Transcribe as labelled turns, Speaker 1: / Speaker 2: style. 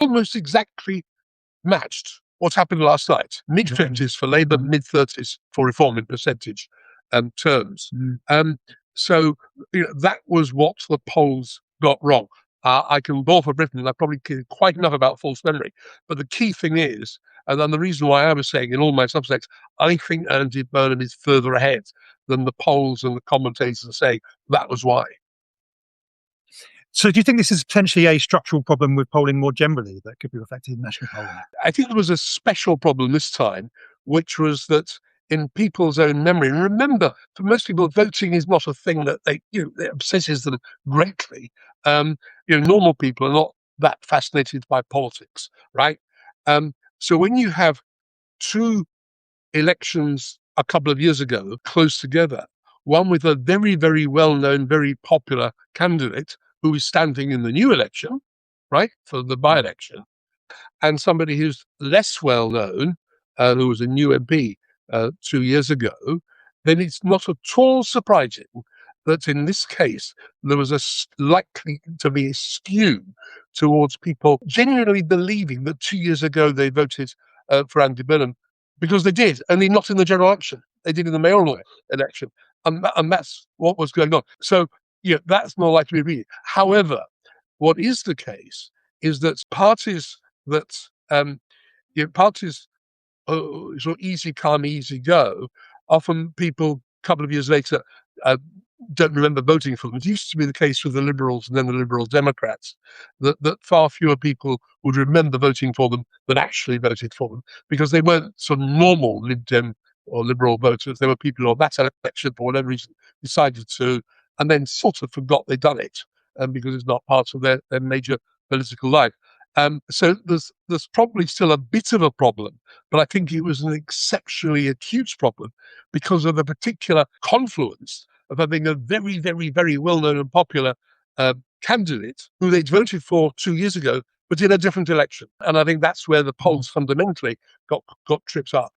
Speaker 1: almost exactly matched what happened last night. Mid-20s for Labour, mid-30s for Reform in percentage terms. So that was what the polls got wrong. I can bore for Britain, and I probably care quite enough about false memory. But the key thing is, and then the reason why I was saying in all my substacks, I think Andy Burnham is further ahead than the polls and the commentators are saying. That was why.
Speaker 2: So do you think this is potentially a structural problem with polling more generally that could be reflected in national polling?
Speaker 1: I think there was a special problem this time, which was that in people's own memory, and remember, for most people, voting is not a thing that it obsesses them greatly. Normal people are not that fascinated by politics, right? So when you have two elections a couple of years ago close together, one with a very, very well-known, very popular candidate who is standing in the new election, right, for the by-election, and somebody who's less well-known, who was a new MP 2 years ago, then it's not at all surprising that in this case there was likely to be a skew towards people genuinely believing that 2 years ago they voted for Andy Burnham because they did, only not in the general election. They did in the mayoral election. And that's what was going on. So, that's more likely to be. However, what is the case is that parties that, parties sort of easy come, easy go, often people a couple of years later don't remember voting for them. It used to be the case with the Liberals and then the Liberal Democrats, that far fewer people would remember voting for them than actually voted for them, because they weren't sort of normal Lib Dem or Liberal voters. They were people who on that election, for whatever reason, decided to, and then sort of forgot they'd done it, because it's not part of their major political life. So there's probably still a bit of a problem, but I think it was an exceptionally acute problem because of the particular confluence of having a very, very, very well-known and popular candidate who they'd voted for 2 years ago, but in a different election. And I think that's where the polls fundamentally got tripped up.